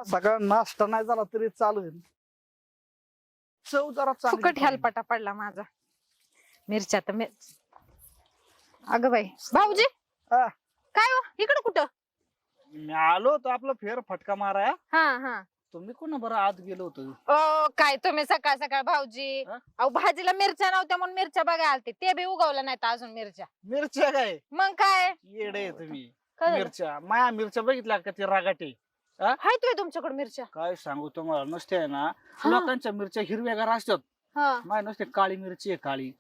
सकाळ नाश्ता नाही झाला तरी चालेल. चव जरा फुकट हेलपाटा पडला माझा. मिरच्या तर अगं बाई भाऊजी हा. काय हो इकडे कुठं? मी आलो होतो आपलं फेर फटका माराया. हा तुम्ही कोण बरं आत गेलो होतो. ओ काय तुम्ही सकाळ सकाळ भाऊजी हा? अहो भाजीला मिरच्या नव्हत्या म्हणून मिरच्या बघायला आलते ते बी उगवलं नाहीत अजून मिरच्या. मिरच्या काय मग काय येडे तुम्ही. काय झालं? मिरच्या माया मिरच्या बघितल्या का ते रागाटे. हाय तुय तुमच्याकडे मिरच्या? काय सांगू तुम्हाला नुसते आहे ना हा. लोकांच्या मिरच्या हिरव्यागार असतात. हा माय नुसते काळी मिरची आहे काळी.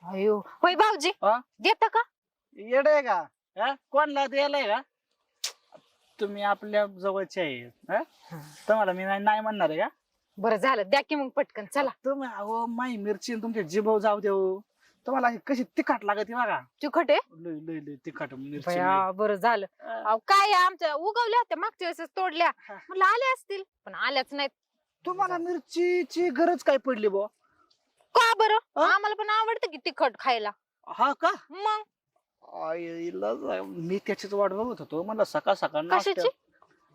अयो होय भाऊजी हा? देता का? येडे का कोणला द्यायलाय का तुम्ही आपल्या जवळचे आहे. तुम्हाला मी नाही म्हणणार आहे का? बरं झालं द्या की मग पटकन चला. तुम्ही अहो माई मिरची आणि तुमच्या जिभव जाऊ देऊ. तुम्हाला ही कशी तिखट लागते बघा. तिखट आहे लय लय लय तिखट मिरची. बया, बरं झालं. अहो काय आमच्या उगवल्या होत्या मागच्या वेळेस तोडल्या म्हणलं आल्या असतील पण आल्याच नाहीत. तुम्हाला मिरचीची गरज काय पडली बुवा? का बरं हा? आम्हाला पण आवडतं की तिखट खायला. हा का? मग आईला मी त्याचीच वाट बघत होतो. मला सकाळ सकाळ कशाची?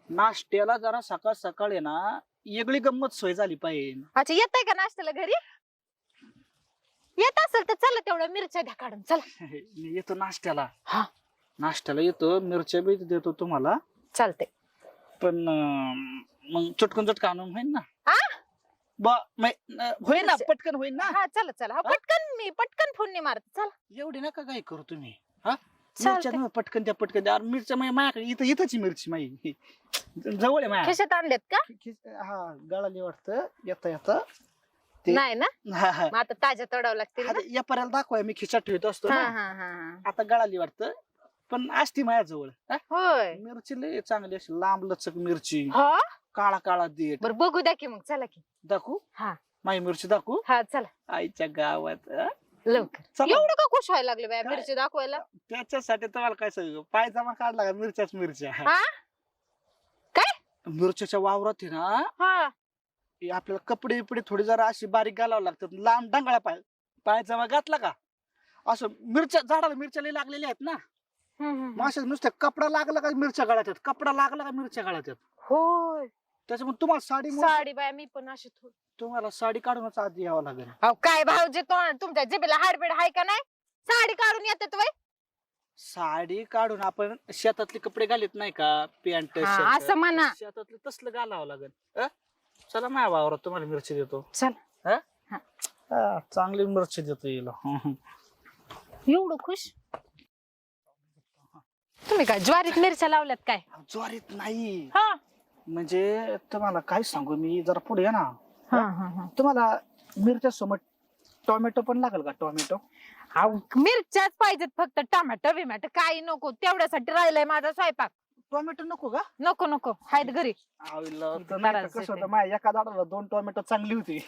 नाश्त्याला जरा सकाळ सकाळ आहे ना वेगळी गंमत सोय झाली पाहिजे. अच्छा येत का नाश्त्याला घरी? येत असेल तर चला तेवढ्या मिरच्या द्या काढून चला. मी येतो नाश्त्याला. हा. नाश्त्याला येतो मिरच्या बी देतो तुम्हाला. चालते पण मग चटकन चटका होईल ना? आ? होईल ना पटकन होईल ना? हा चला चला. मी पटकन फोन नाही मारत चला. एवढी नका काय करू तुम्ही. चालतंय. मिरच्या पटकन द्या पटकन द्या. मिरच्या माझ्याकडे इथं इथंची मिरची माझी जवळ आहे माझ्या. खिशात आणलेत का? हा गळाली वाटतं येता येता ते. नाही ना हा हा मग आता ताज्या तोडावं लागतील ना? या पर्यंत दाखवाय मी खिशात ठेवत असतो हा ना. हा हा आता गळाली वाटतं पण असती माझ्याजवळ. होय मिरची लय चांगली अशी लांब लचक मिरची हा काळा काळा देठ. बर बघू द्या की मग चला की. दाखवू? हा माझी मिरची दाखवू हा चला आईच्या गावात. लवकर. चला. एवढं का खुश व्हायला लागले बाया काय? मिरची दाखवायला? त्याच्यासाठी तुम्हाला काय सांगू पायजामा काढला का मिरच्याच मिरच्या. हा काय? मिरच्याच्या वावरात आहे ना हा हे आपल्याला कपडे बिपडे थोडी जरा अशी बारीक घालावं लागतात. लांब डांगळा पायजामा घातला का असं मिरच्या झाडाला मिरच्या लय लागलेल्या आहेत ना. मग असं नुसतं कपडा लागला का मिरच्या गळात येतात. कपडा लागला का मिरच्या गळात येतात. होय त्याच्यामुळे तुम्हाला साडी साडी बाया मी पण अशी तुम्हाला साडी काढूनच आधी यावं लागेल. अहो काय भाऊजी तुमच्या जिभेला हाडबीड हाय का नाही? साडी काढून येतात वय? साडी काढून आपण शेतातले कपडे घालीत नाही का पॅन्ट हा, असं म्हणा. शेतातले तसलं घालावं लागेल. चला माझ्या वावरात तुम्हाला मिरची देतो. चल चांगली मिरची देतो येईल. एवढं खुश तुम्ही काय ज्वारीत मिरच्या लावल्यात काय? ज्वारीत नाही हा म्हणजे तुम्हाला काय सांगू मी जरा पुढे या ना. हा हा तुम्हाला मिरच्या सोबत टोमॅटो पण लागेल का? टोमॅटो अहो मिरच्याच पाहिजेत फक्त टमाटर बिमॅटो काही नको तेवढ्यासाठी राहिलाय माझा स्वयंपाक. टोमॅटो नको का? नको नको आहेत घरी. कसं होतं माझ्या एका झाडाला 2 टोमॅटो चांगली होती.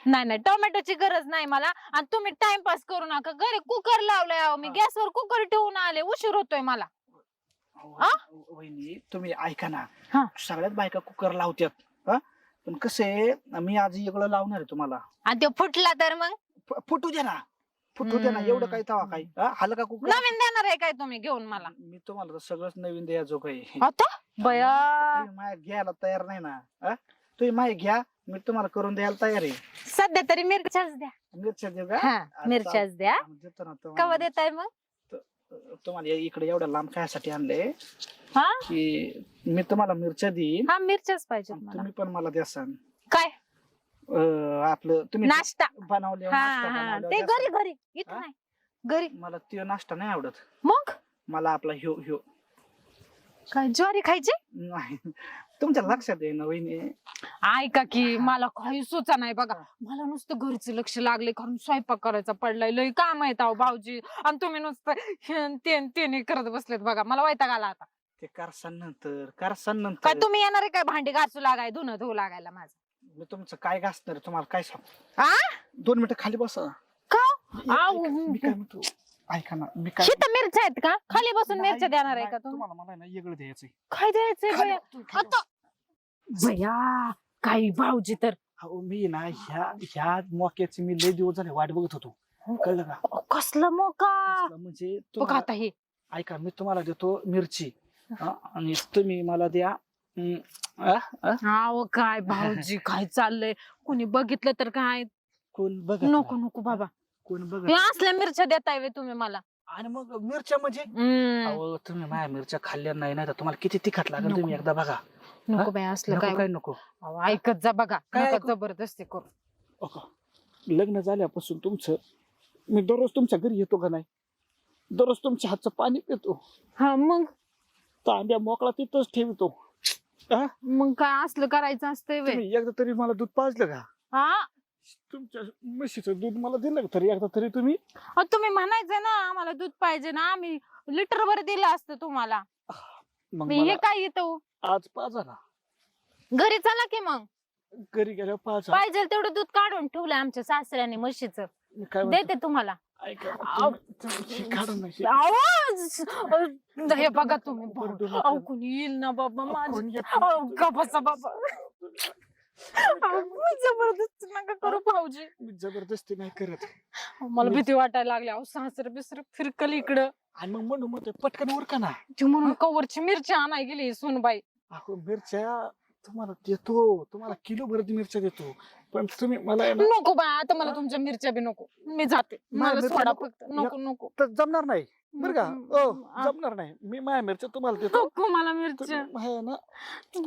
नाही नाही टोमॅटोची गरज नाही मला. आणि तुम्ही टाइमपास करू नका. घरी कुकर लावलाय अहो मी गॅसवर कुकर ठेवून आले उशीर होतोय मला. वहिनी तुम्ही ऐका ना. हा. सगळ्यात बायका कुकर लावतात. पण कसे मी आज वेगळं लावणार आहे तुम्हाला. आणि तो फुटला तर मग फुटू दे ना फुटू दे ना. एवढं काही तवा काही हलका कुकर. नवीन देणार आहे काय तुम्ही घेऊन मला? मी तुम्हाला तर सगळंच नवीन द्यायचो काही. आता बया तुम्ही माया घ्यायला तयार नाही ना. तुम्ही माय घ्या मी तुम्हाला करून द्यायला तयार आहे. सध्या तरी मिरच्याच द्या. मिरच्या देऊ का? हा मिरच्याच द्या. देतो ना कवा तुम्हाला. देताय मग? तुम्हाला इकडे एवढ्या लांब खायसाठी आणले हा की मी तुम्हाला मिरच्या देईन. हा मिरच्याच पाहिजेत मला. तुम्ही पण मला द्यासान. काय आपलं तुम्ही नाश्ता? बनवले हा ते घरी घरी इथं हा? नाही घरी. मला ते नाश्ता नाही आवडत. मग मला आपला ह्यो ह्यो काय ज्वारी खायची? नाही तुमच्या लक्षात आहे ना वहिनी. ऐका की मला काही सुचा नाही बघा. मला नुसतं घरचं लक्ष लागले कारण स्वयंपाक करायचा पडलाय. लय काम आहेत अहो भाऊजी. आणि तुम्ही नुसतं ते करत बसलेत बघा. मला वैताग आला आता. ते कारसान नंतर काय तुम्ही येणार आहे काय भांडी घासू लागाय धुणं धुवू लागायला माझं? मी तुमचं काय घासणार आहे, तुम्हाला काय सांगू. आ 2 मिनिटं खाली बसा. का? मी काय म्हणतो ऐका ना. मी काय शीत मिरच्या आहेत का? खाली बसून नाही, मिरच्या देणार आहे का नाही, तुम्ही? तुम्हाला मला ना वेगळं द्यायचंय. काय द्यायचंय खाली बया? बस, खाली आता बया काही भाऊजी तर अहो मी ना ह्या मोक्याची मी लय दिवस झाले वाट बघत होतो. कळलं का? कसलं मोका म्हणजे बघा तुम्हाला आता हे ऐका मी तुम्हाला देतो मिरची आणि तुम्ही मला द्या अहो काय भाऊजी काय चाललंय, कोणी बघितलं तर काय. कोण बघ नको नको बाबा, कोण बघ हे असल्या मिरच्या देताय व्हय तुम्ही मला. आणि मग मिरच्या म्हणजे अहो तुम्ही माझ्या मिरच्या खाल्ल्या नाही तर तुम्हाला किती तिखट लागेल नको. तुम्ही एकदा बघा. नको बाई असलं नको काय. काय नको. अहो, ऐकत जा बघा, काय नका ऐकू? जबरदस्ती करू. लग्न झाल्यापासून तुमचं मी दररोज तुमच्या घरी येतो का नाही, दररोज तुमच्या हातचं पाणी पितो, हा मग तांब्या मोकळा तिथंच ठेवतो. मग काय असलं करायचं असतंय व्हय. तुम्ही एकदा तरी मला दूध पाजलं का, हा तुमच्या म्हशीचं दूध मला दिलं का तरी एकदा तरी तुम्ही. अहो, तुम्ही म्हणायचं ना आम्हाला दूध पाहिजे ना, आम्ही लिटरभर दिलं असतं तुम्हाला. मग मी हे मला काय येतो आज पाजा ना, घरी चला की मग. घरी गेल्यावर पाजा. पाहिजे तेवढं दूध काढून ठेवलंय आमच्या सासऱ्याने म्हशीचं, मी काय म्हणतो, देते तुम्हाला. ऐका आव. तुम्ही काढून नाही. आवाज हे बघा तुम्ही. बरडू नका. अहो कोणी येईल ना बाबा माझ्या. कोण येत अहो का बसा बाबा. अहो, जबरदस्ती नका करू भाऊजी. मी जबरदस्ती नाही करत. मला भीती वाटायला लागली. अहो सासर बिसर फिरकल इकडं. आणि मग म्हणून मग पटकन उरका ना. ती म्हणून कवरची मिरची आणाय गेली सुनबाई. अहो मिरच्या तुम्हाला देतो, तुम्हाला किलो भर मिरच्या देतो, पण तुम्ही मला आहे ना, नको बाय, आता मला तुमच्या मिरच्या बी नको, मी जाते. मला मिरच्या सोडा नको. फक्त. नको नको तर जमणार नाही बरं का. आ. जमणार नाही. मी माझ्या मिरच्या तुम्हाला देतो. नको मला मिरच्या, तुम्ही आहे ना.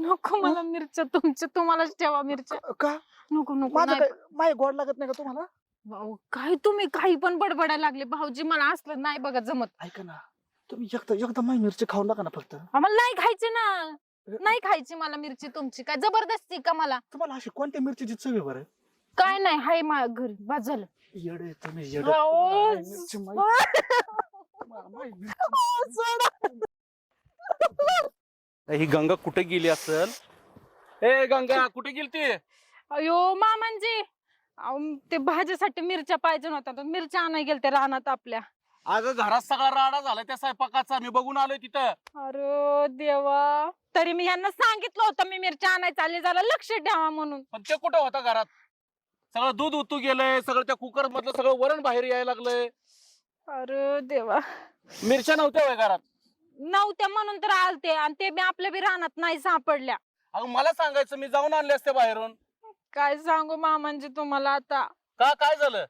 नको मला मिरच्या तुमच्या, तुम्हालाच ठेवा मिरच्या. का नको नको माझं नाही. काय माझे गोड लागत नाही का तुम्हाला. भाऊ, काय तुम्ही काही पण बडबडायला लागले भाऊजी, मला असलं नाही बघा जमत. ऐका ना, तुम्ही एकदा माझी मिरची खाऊ नका ना फक्त. आम्हाला नाही खायची ना, नाही खायची मला मिरची तुमची. काय जबरदस्ती का मला. तुम्हाला अशी कोणत्या मिरचीची चव आहे बरं. काय नाही हाय माझ्या घरी, बस झालं. येड आहे तुम्ही, येड. अहो, माझी मिरची माझी मिरची. ही गंगा कुठे गेली असेल? ए गंगा कुठे गेली ती? अयो मामांजी, अहो, ते भाजीसाठी मिरच्या पाहिजे होत्या, तर मिरच्या आणाय गेल ते रानात आपल्या. अगं घरात सगळा राडा झाला त्या स्वयंपाकाचा, मी बघून आलोय तिथं. अरे देवा, तरी मी यांना सांगितलं होतं मी मिरच्या आणाय चालले, जरा लक्ष ठेवा म्हणून. पण ते कुठं होता घरात? सगळं दूध उतू गेलंय, सगळं त्या कुकर मधलं सगळं वरण बाहेर यायला लागलंय. अरे देवा, मिरच्या नव्हत्या होय घरात? नव्हत्या म्हणून तर आलते, आणि ते बी आपल्या बी रानात नाही सापडल्या. अगं मला सांगायचं, मी जाऊन आणले असते बाहेरून. काय सांगू मामांजी तुम्हाला आता. का काय झालं?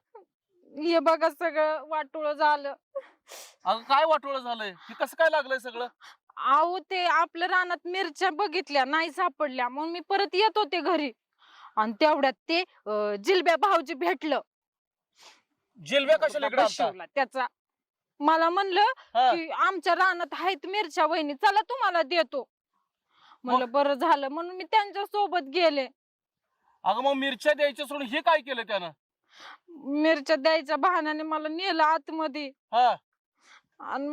हे बघा सगळं वाटोळं झालं. अगं काय वाटोळं झालंय? हे कसं काय लागलंय सगळं? अहो ते आपल्या रानात मिरच्या बघितल्या नाही सापडल्या, म्हणून मी परत येत होते घरी, आणि तेवढ्यात ते जिलब्या भाऊजी भेटलं. जिलब्या कशाला इकडे आलता? शिवला त्याचा. मला म्हणलं हा. की आमच्या रानात आहेत मिरच्या वहिनी, चला तुम्हाला देतो. म्हणलं बरं झालं, म्हणून मी त्यांच्या सोबत गेले. अगं मग मिरच्या द्यायच्या सोडून हे काय केलं त्यानं? मिरच्या द्यायच्या बहाण्याने मला नेलं आतमध्ये, हा. आणि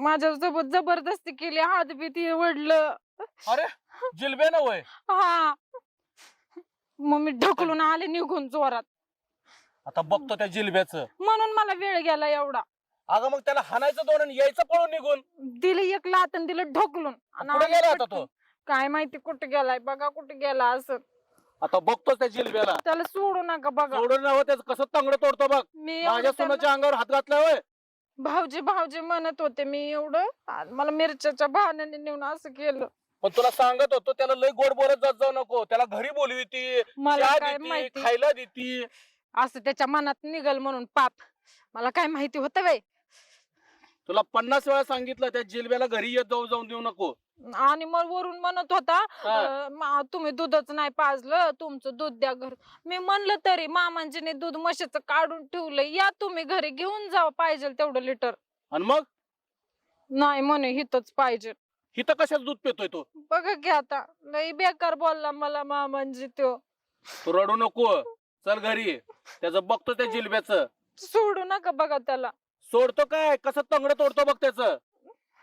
माझ्या सोबत जबरदस्ती केली, हात बीत वडलं. अरे जिलब्या ना होय? हा, मग मी ढकलून आले निघून जोरात. आता बघतो त्या जिलब्याचं. म्हणून मला वेळ गेला एवढा. अगं मग त्याला हाणायचं दोन आणि यायचं पळून निघून. दिली एक लात आणि दिलं ढकलून, आणि कुठे आले गेला होता पटकन. तो? काय माहिती कुठे गेलाय, बघा कुठे गेला असं. आता बघतो त्या जिलब्याला. त्याला सोडू नका बघा. सोडून नव्हतं त्याचं कसं तंगड तोडतो बघ. मी एवढं माझ्या त्याला- सोनाच्या अंगावर हात घातलाय होय? भाऊजी भाऊजी म्हणत होते मी एवढं, आणि मला मिरच्याच्या बहाण्याने नेऊन असं केलं. पण तुला सांगत होतो त्याला लय गोड बोलत जात जाऊ नको. त्याला घरी बोलवी ती, मला चहा काय देती, माहिती खायला देती. असं त्याच्या मनात निघल म्हणून पाप. मला काय माहिती होतं बाई. तुला 50 वेळा सांगितलं त्या जिलब्याला घरी येत जाऊ जाऊन देऊ नको. आणि मग वरून म्हणत होता हा. तुम्ही दूधच नाही पाजलं, तुमचं दूध द्या घर. मी म्हणलं तरी मामांजीने दूध म्हशीचं काढून ठेवलं, या तुम्ही घरी घेऊन जावं पाहिजे तेवढं लिटर. आणि मग नाही म्हणे हिथच पाहिजे. हिथं कशाच दूध पितोय तो? बघा की आता, लई बेकार बोलला मला मामांजी तो. तू रडू नको, चल घरी. त्याचं बघतो त्या जिलब्याचं. सोडू नका बघा त्याला. सोडतो काय, कसं तंगड तोडतो बघ त्याचं.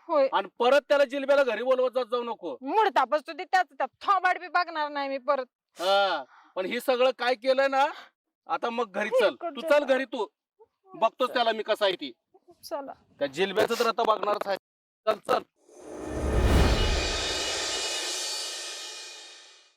होय, आणि परत त्याला जिलब्याला घरी बोलवत जात जाऊ नको. मुडता बसतो ते त्याच थोबाड बी बघणार नाही मी परत. हा, पण ही सगळं काय केलंय ना, आता मग घरी चल. तू चल घरी, तू बघतोच त्याला मी कसा आहे ती. चला. त्या जिलब्याचं तर आता बघणारच आहे. चल चल.